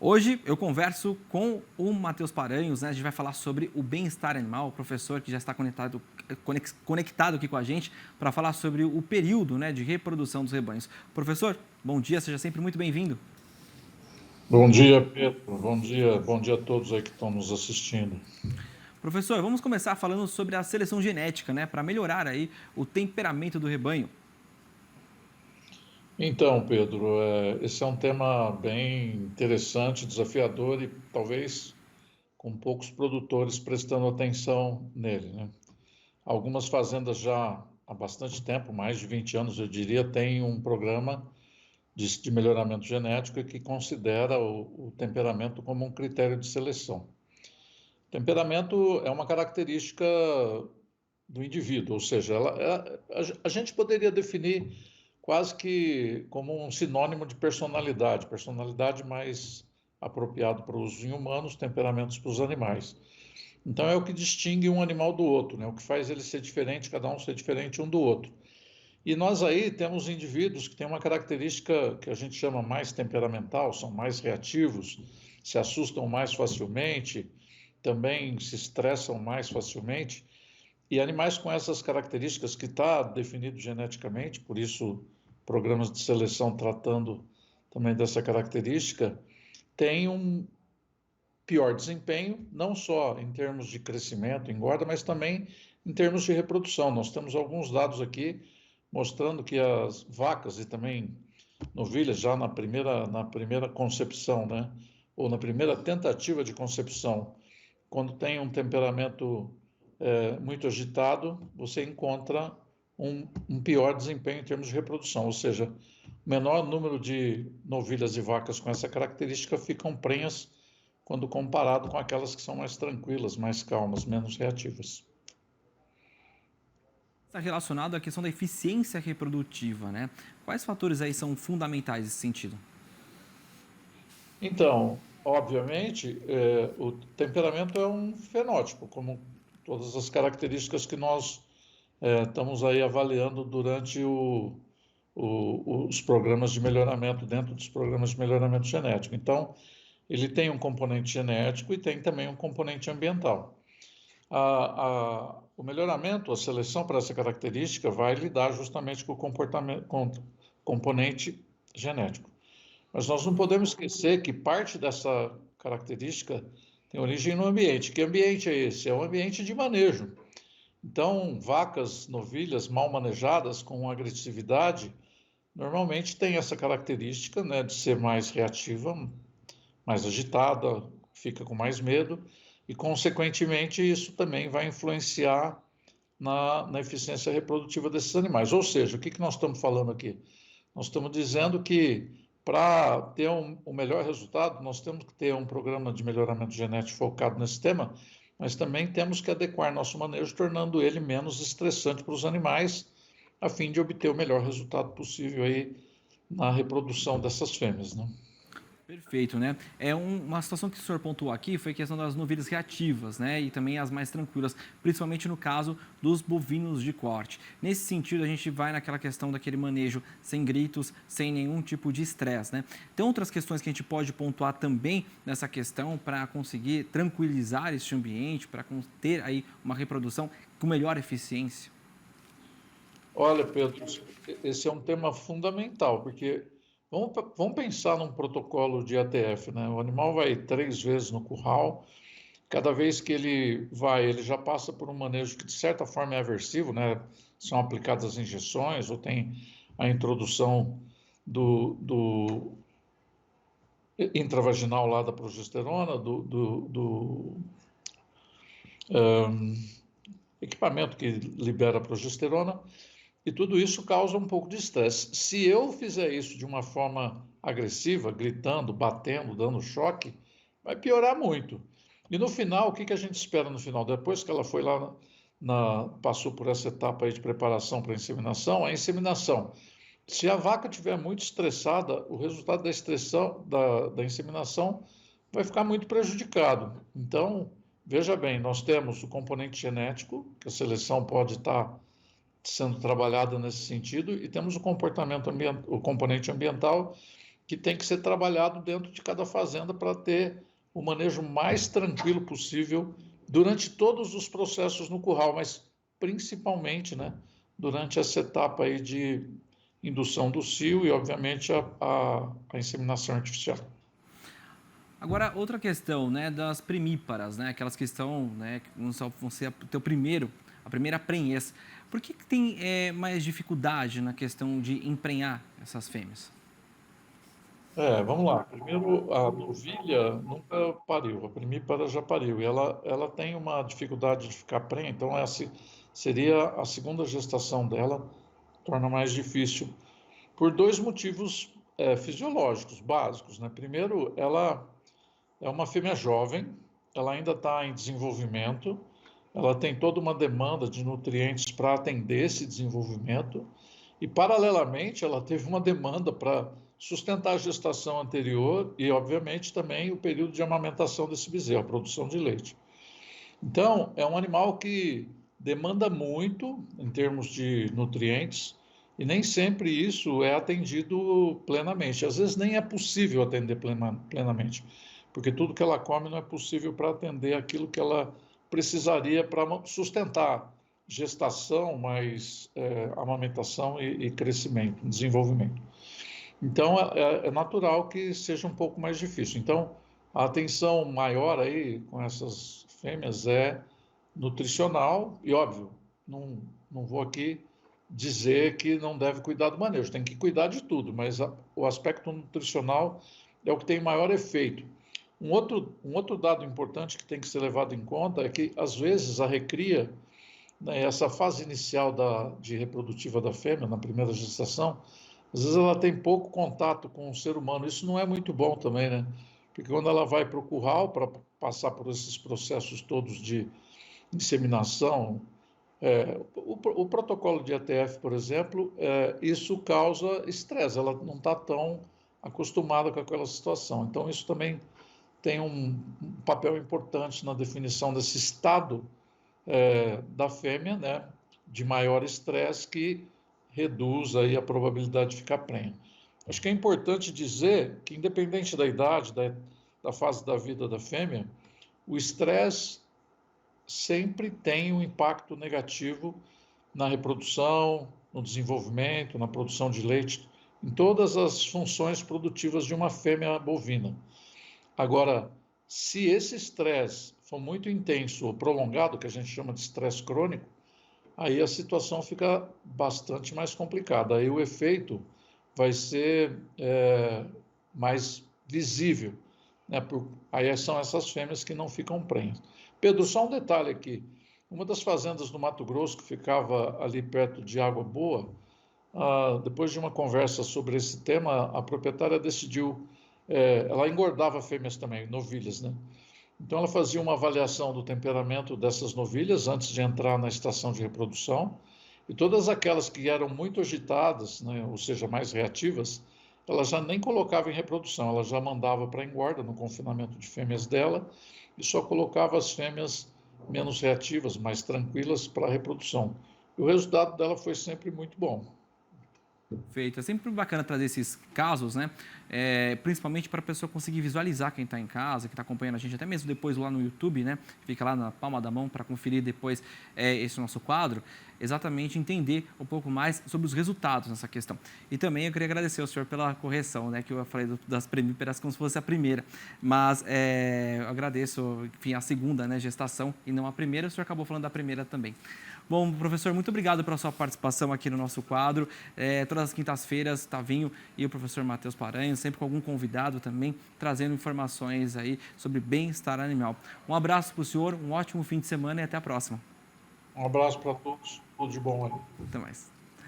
Hoje eu converso com o Matheus Paranhos, né? A gente vai falar sobre o bem-estar animal, o professor que já está conectado aqui com a gente para falar sobre o período, né, de reprodução dos rebanhos. Professor, bom dia, seja sempre muito bem-vindo. Bom dia, Pedro. Bom dia a todos aí que estão nos assistindo. Professor, vamos começar falando sobre a seleção genética, né, para melhorar aí o temperamento do rebanho. Então, Pedro, esse é um tema bem interessante, desafiador e talvez com poucos produtores prestando atenção nele, né? Algumas fazendas já há bastante tempo, mais de 20 anos, eu diria, têm um programa de melhoramento genético que considera o temperamento como um critério de seleção. Temperamento é uma característica do indivíduo, ou seja, a gente poderia definir quase que como um sinônimo de personalidade, personalidade mais apropriado para o uso em humanos, temperamentos para os animais. Então é o que distingue um animal do outro, né? O que faz ele ser diferente, cada um ser diferente um do outro. E nós aí temos indivíduos que têm uma característica que a gente chama mais temperamental, são mais reativos, se assustam mais facilmente, também se estressam mais facilmente. E animais com essas características que está definido geneticamente, por isso programas de seleção tratando também dessa característica, têm um pior desempenho, não só em termos de crescimento, engorda, mas também em termos de reprodução. Nós temos alguns dados aqui mostrando que as vacas e também novilhas, já na primeira concepção, né, ou na primeira tentativa de concepção, quando tem um temperamento muito agitado, você encontra um pior desempenho em termos de reprodução, ou seja, menor número de novilhas e vacas com essa característica ficam prenhas quando comparado com aquelas que são mais tranquilas, mais calmas, menos reativas. Está relacionado à questão da eficiência reprodutiva, né? Quais fatores aí são fundamentais nesse sentido? Então, obviamente, o temperamento é um fenótipo, como todas as características que nós estamos aí avaliando durante os programas de melhoramento, dentro dos programas de melhoramento genético. Então, ele tem um componente genético e tem também um componente ambiental. O melhoramento, a seleção para essa característica vai lidar justamente com o componente genético. Mas nós não podemos esquecer que parte dessa característica tem origem no ambiente. Que ambiente é esse? É um ambiente de manejo. Então, vacas, novilhas mal manejadas, com agressividade, normalmente tem essa característica, né, de ser mais reativa, mais agitada, fica com mais medo, e, consequentemente, isso também vai influenciar na eficiência reprodutiva desses animais. Ou seja, o que nós estamos falando aqui? Nós estamos dizendo que para ter um melhor resultado, nós temos que ter um programa de melhoramento genético focado nesse tema, mas também temos que adequar nosso manejo, tornando ele menos estressante para os animais, a fim de obter o melhor resultado possível aí na reprodução dessas fêmeas, né? Perfeito, né? Uma situação que o senhor pontuou aqui foi a questão das novilhas reativas, né? E também as mais tranquilas, principalmente no caso dos bovinos de corte. Nesse sentido, a gente vai naquela questão daquele manejo sem gritos, sem nenhum tipo de estresse, né? Tem outras questões que a gente pode pontuar também nessa questão para conseguir tranquilizar esse ambiente, para ter aí uma reprodução com melhor eficiência? Olha, Pedro, esse é um tema fundamental, porque vamos pensar num protocolo de ATF, né? O animal vai 3 vezes no curral, cada vez que ele vai, ele já passa por um manejo que de certa forma é aversivo, né? São aplicadas as injeções ou tem a introdução do intravaginal lá da progesterona, equipamento que libera a progesterona, e tudo isso causa um pouco de estresse. Se eu fizer isso de uma forma agressiva, gritando, batendo, dando choque, vai piorar muito. E no final, o que a gente espera no final? Depois que ela foi lá, passou por essa etapa aí de preparação para a inseminação. Se a vaca estiver muito estressada, o resultado da inseminação vai ficar muito prejudicado. Então, veja bem, nós temos o componente genético, que a seleção pode estar sendo trabalhada nesse sentido, e temos o componente ambiental, que tem que ser trabalhado dentro de cada fazenda para ter o manejo mais tranquilo possível durante todos os processos no curral, mas principalmente, né, durante essa etapa aí de indução do cio e, obviamente, a inseminação artificial. Agora, outra questão, né, das primíparas, né, aquelas que estão, né, que vão ser a primeira prenhez. Por que tem mais dificuldade na questão de emprenhar essas fêmeas? Vamos lá. Primeiro, a novilha nunca pariu, a primípara já pariu. E ela tem uma dificuldade de ficar prenha, então essa seria a segunda gestação dela, torna mais difícil, por dois motivos fisiológicos básicos, né? Primeiro, ela é uma fêmea jovem, ela ainda está em desenvolvimento, ela tem toda uma demanda de nutrientes para atender esse desenvolvimento e, paralelamente, ela teve uma demanda para sustentar a gestação anterior e, obviamente, também o período de amamentação desse bezerro, a produção de leite. Então, é um animal que demanda muito em termos de nutrientes e nem sempre isso é atendido plenamente. Às vezes nem é possível atender plenamente, porque tudo que ela come não é possível para atender aquilo que ela precisaria para sustentar gestação, mais amamentação e crescimento, desenvolvimento. Então, é natural que seja um pouco mais difícil. Então, a atenção maior aí com essas fêmeas é nutricional e, óbvio, não vou aqui dizer que não deve cuidar do manejo, tem que cuidar de tudo, mas o aspecto nutricional é o que tem maior efeito. Um outro dado importante que tem que ser levado em conta é que, às vezes, a recria, né, essa fase inicial de reprodutiva da fêmea, na primeira gestação, às vezes ela tem pouco contato com o ser humano. Isso não é muito bom também, né? Porque quando ela vai para o curral para passar por esses processos todos de inseminação, o protocolo de ATF, por exemplo, isso causa estresse. Ela não está tão acostumada com aquela situação. Então, isso também tem um papel importante na definição desse estado da fêmea, né, de maior estresse que reduz aí a probabilidade de ficar prenha. Acho que é importante dizer que, independente da idade, da fase da vida da fêmea, o estresse sempre tem um impacto negativo na reprodução, no desenvolvimento, na produção de leite, em todas as funções produtivas de uma fêmea bovina. Agora, se esse estresse for muito intenso ou prolongado, que a gente chama de estresse crônico, aí a situação fica bastante mais complicada. Aí o efeito vai ser mais visível, né? Aí são essas fêmeas que não ficam prenhas. Pedro, só um detalhe aqui. Uma das fazendas do Mato Grosso, que ficava ali perto de Água Boa, depois de uma conversa sobre esse tema, a proprietária decidiu, ela engordava fêmeas também, novilhas, né? Então ela fazia uma avaliação do temperamento dessas novilhas antes de entrar na estação de reprodução, e todas aquelas que eram muito agitadas, né, ou seja, mais reativas, ela já nem colocava em reprodução, ela já mandava para a engorda no confinamento de fêmeas dela e só colocava as fêmeas menos reativas, mais tranquilas para a reprodução. E o resultado dela foi sempre muito bom. Feito. É sempre bacana trazer esses casos, né? Principalmente para a pessoa conseguir visualizar quem está em casa, quem está acompanhando a gente, até mesmo depois lá no YouTube, né? Fica lá na palma da mão para conferir depois esse nosso quadro, exatamente entender um pouco mais sobre os resultados nessa questão. E também eu queria agradecer ao senhor pela correção, né? Que eu falei das primíparas como se fosse a primeira, mas eu agradeço, enfim, a segunda, né, gestação e não a primeira. O senhor acabou falando da primeira também. Bom, professor, muito obrigado pela sua participação aqui no nosso quadro. Todas as quintas-feiras, Tavinho e o professor Matheus Paranhos, sempre com algum convidado também, trazendo informações aí sobre bem-estar animal. Um abraço para o senhor, um ótimo fim de semana e até a próxima. Um abraço para todos, tudo de bom aí. Até mais.